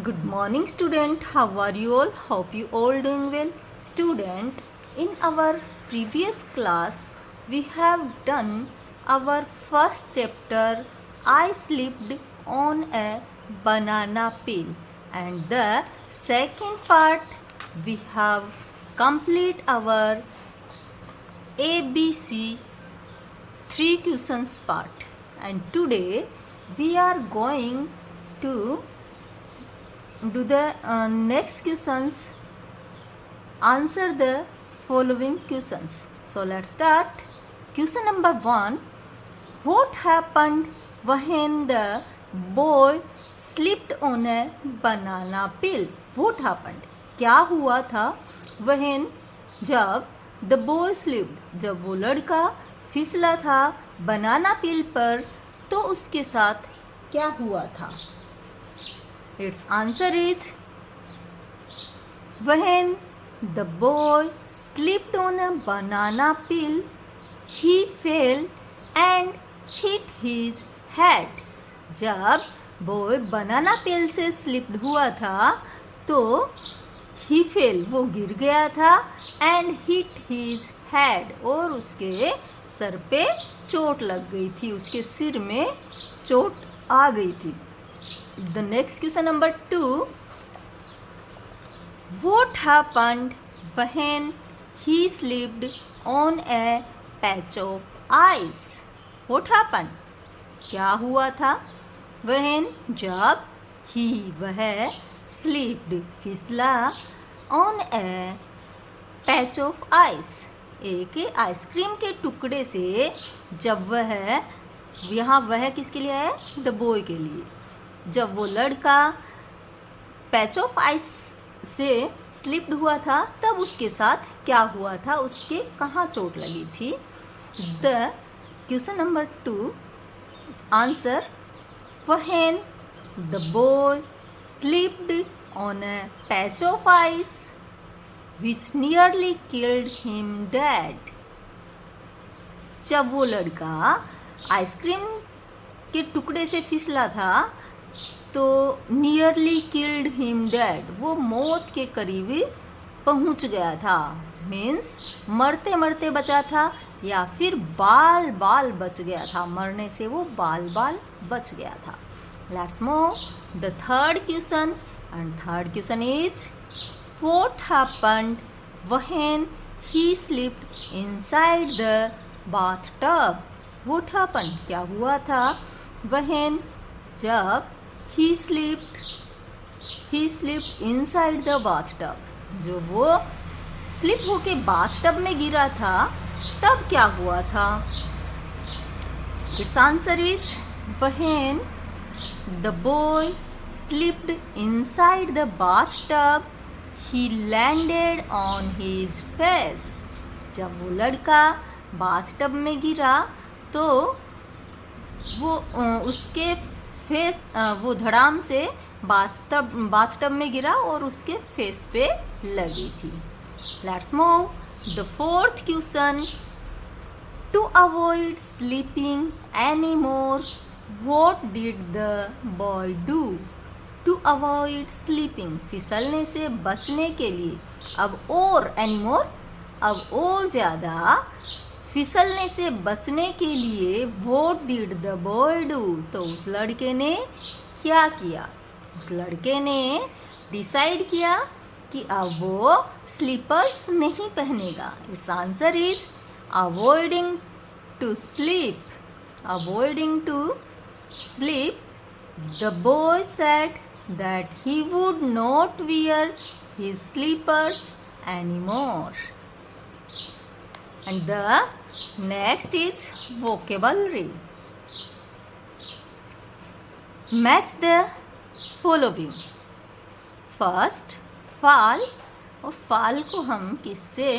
Good morning, student. How are you all? Hope you all doing well. Student, in our previous class, we have done our first chapter. I slipped on a banana peel, and the second part we have complete our ABC 3 questions part. And today we are going to do the next questions, answer the following questions. So let's start. Question number 1. What happened when the boy slipped on a banana peel? What happened? क्या हुआ था when जब the boy slipped, जब वो लड़का फिसला था बनाना पील पर, तो उसके साथ क्या हुआ था? Its answer is when the boy slipped on a banana peel, he fell and hit his head. जब boy बनाना peel से slipped हुआ था तो he fell, वो गिर गया था, and hit his head, और उसके सर पे चोट लग गई थी, उसके सिर में चोट आ गई थी. The next question number 2. What happened when he slipped on a patch of ice? What happened? क्या हुआ था when जब he वह slipped फिसला on a patch of ice, एक आइसक्रीम के टुकड़े से, जब वह, यहाँ वह किसके लिए है? द बॉय के लिए. जब वो लड़का पैच ऑफ आइस से स्लिप्ड हुआ था तब उसके साथ क्या हुआ था, उसके कहाँ चोट लगी थी? The question number 2 answer when the boy slipped on a patch of ice which nearly killed him dead. जब वो लड़का आइसक्रीम के टुकड़े से फिसला था तो नियरली किल्ड हिम डेड, वो मौत के करीब पहुंच गया था. मीन्स मरते मरते बचा था या फिर बाल बाल बच गया था, मरने से वो बाल बाल बच गया था. Let's move the third question, and third question is what happened when he slipped inside the bathtub? What happened, क्या हुआ था व्हेन जब he slipped inside the bathtub, जो वो स्लिप होके बाथटब में गिरा था तब क्या हुआ था? Its answer is when the boy slipped inside the bathtub, he landed on his face. जब वो लड़का बाथटब में गिरा तो वो उसके फेस, वो धड़ाम से बाथटब में गिरा और उसके फेस पे लगी थी. Let's move the fourth question. To avoid slipping any more, what did the boy do? To avoid slipping, फिसलने से बचने के लिए, अब और एनी मोर, अब और ज़्यादा फिसलने से बचने के लिए what did the boy do, तो उस लड़के ने क्या किया? उस लड़के ने डिसाइड किया कि अब वो स्लीपर्स नहीं पहनेगा. Its answer is avoiding to slip. Avoiding to slip, the boy said that he would not wear his slippers anymore. And the next is vocabulary. Match the following. First, fall, और fall को हम किससे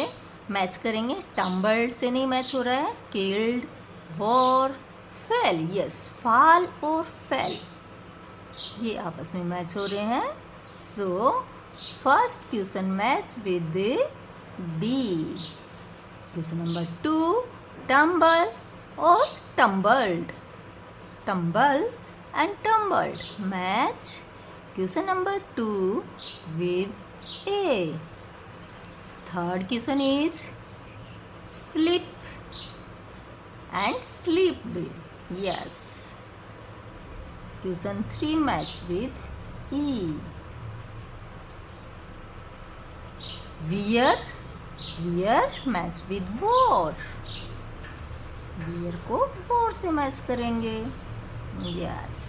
match करेंगे? Tumbled से नहीं match हो रहा है. Killed, war, fail. Yes, fall और फेल ये आपस में मैच हो रहे हैं. So first question match with D. Question number 2 tumble और tumbled. Tumble and tumbled match Question number 2 with A. Third question is slip and slipped. Yes. Question 3 match with E. Wear match with war. Wear को war से match करेंगे. Yes.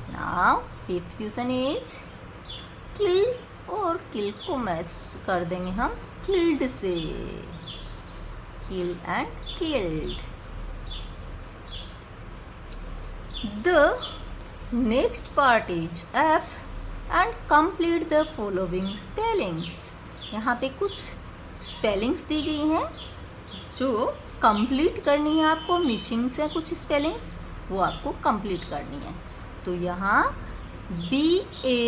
Now fifth question is किल, और किल को match कर देंगे हम killed से. किल and killed. The next part is F and complete the following spellings. यहाँ पे कुछ स्पेलिंग्स दी गई हैं जो कंप्लीट करनी है आपको. मिसिंग से कुछ स्पेलिंग्स वो आपको कंप्लीट करनी है. तो यहाँ BA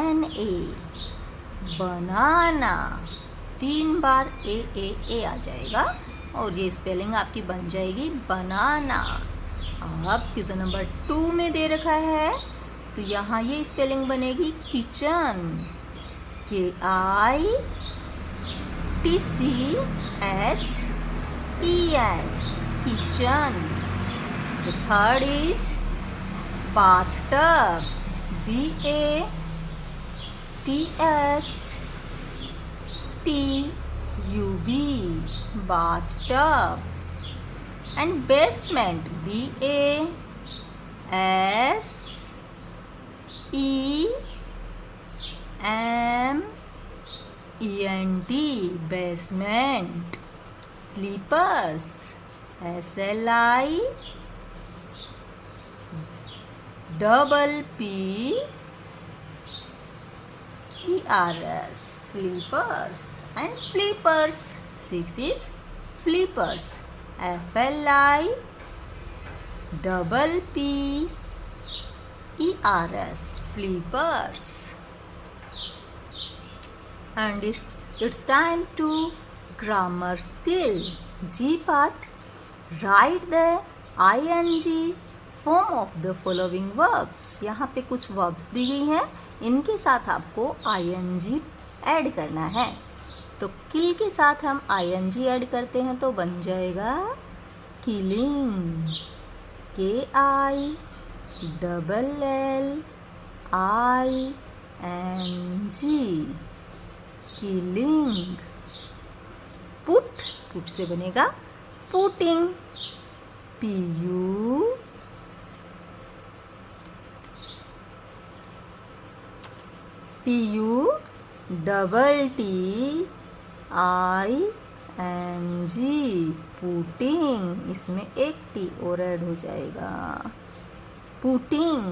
NA banana. 3 bar A आ जाएगा और ये स्पेलिंग आपकी बन जाएगी बनाना. अब क्वेश्चन नंबर 2 में दे रखा है तो यहाँ ये स्पेलिंग बनेगी kitchen. KITCHEN. Kitchen. The third is bathtub. BATHTUB. bathtub. And basement. BASEMENT. basement. Slippers. SLIPPERS. Slippers. And flippers. 6 is flippers. FLIPPERS. flippers. And it's time to grammar skill. G part. Write the ing form of the following verbs. यहाँ पे कुछ verbs दी गई हैं, इनके साथ आपको ing add करना है. तो किल के साथ हम ing ऐड करते हैं तो बन जाएगा किलिंग. KILLING. किलिंग. पुट से बनेगा पुटिंग. PUTTING. पुटिंग. इसमें एक टी और ऐड हो जाएगा. पुटिंग.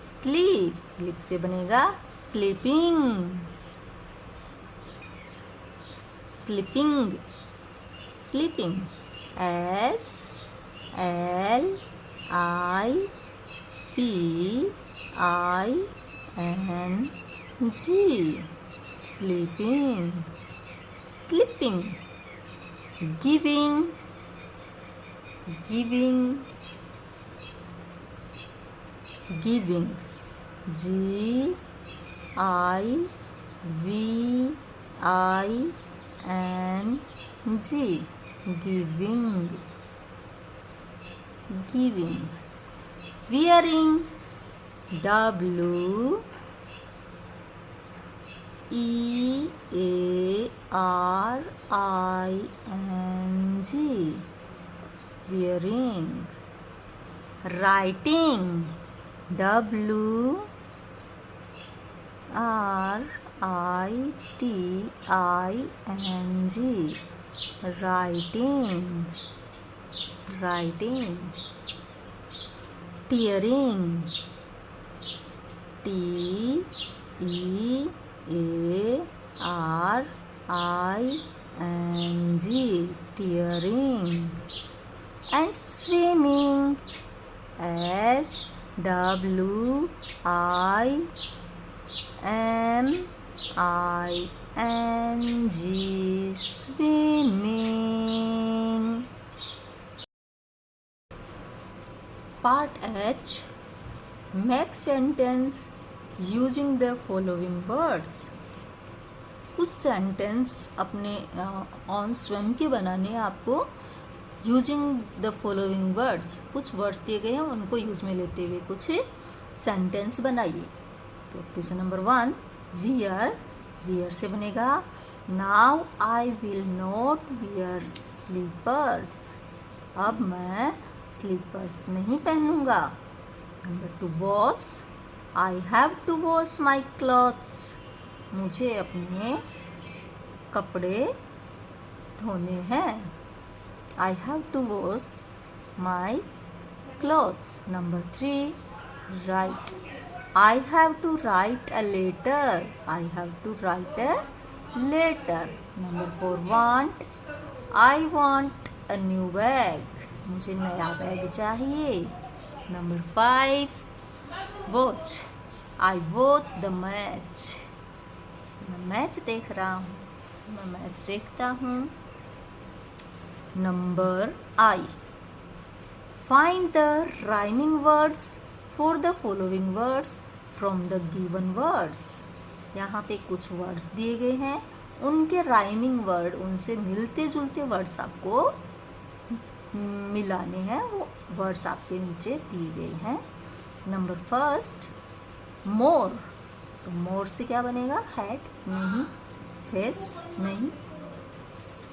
स्लीप से बनेगा sleeping. Sleeping. SLIPPING. Sleeping. Giving. GIVING. Giving. Giving. Wearing. WEARING. Wearing. Writing. WRITING. Writing. Tearing. TEARING. Tearing. And swimming. SWIMMING. Swimming. Part H. Make sentence using the following words. कुछ sentence अपने on स्वयं के बनाने आपको using the following words. कुछ words दिए गए हैं, उनको यूज में लेते हुए कुछ सेंटेंस बनाइए. तो क्वेश्चन नंबर 1, वियर. वियर से बनेगा now I will not wear slippers. अब मैं स्लीपर्स नहीं पहनूंगा. Number 2, wash. I have to wash my clothes. मुझे अपने कपड़े धोने हैं. I have to wash my clothes. Number 3, right. I have to write a letter. I have to write a letter. Number 4, want. I want a new bag. मुझे नया bag चाहिए. Number 5, watch. I watch the match. मैं match देख रहा हूँ. मैं match देखता हूँ. Number I. Find the rhyming words for the following words from the given words. यहाँ पे कुछ वर्ड्स दिए गए हैं, उनके राइमिंग वर्ड, उनसे मिलते जुलते वर्ड्स आपको मिलाने हैं. वो वर्ड्स आपके नीचे दिए गए हैं. नंबर 1, मोर. तो मोर से क्या बनेगा? हेड नहीं, फेस नहीं,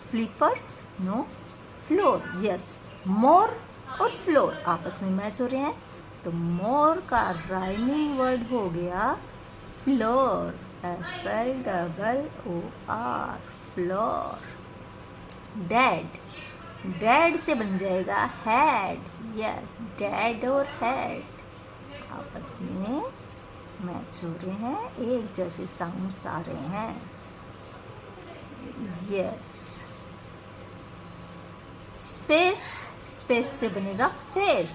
फ्लिपर्स नो, फ्लोर यस. मोर और फ्लोर आपस में मैच हो रहे हैं. तो मोर का राइमिंग वर्ड हो गया floor. FLOOR, floor. Dad. Dad से बन जाएगा हैड. यस, डैड और हैड आपस में मैच हो रहे हैं, एक जैसे साउंड्स आ रहे हैं. यस. स्पेस. स्पेस से बनेगा फेस.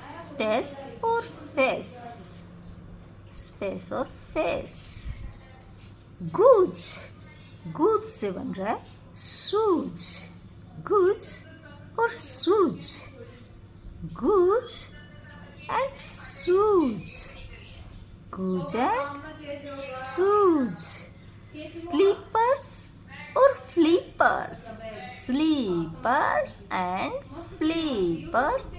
स्पेस और फेस. स्पेस और फेस. गुज. गुज से बन रहा है सूज. गुज और सूज. गुज एंड सूज. गुज एंड सूज. स्लीपर्स और flippers. Slippers and flippers.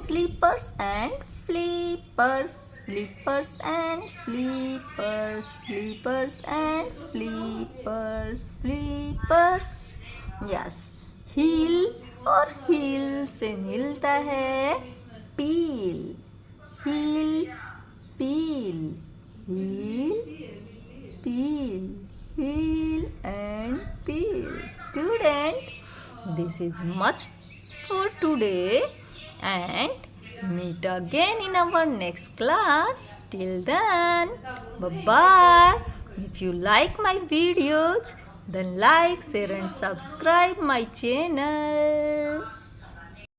Slippers and flippers. Slippers and flippers. Slippers and flippers. Flippers. Yes. Heel और heel से मिलता है peel. Heel, peel. Heel, peel. Heel and peel. Student, this is much for today. And meet again in our next class. Till then, bye-bye. If you like my videos, then like, share and subscribe my channel.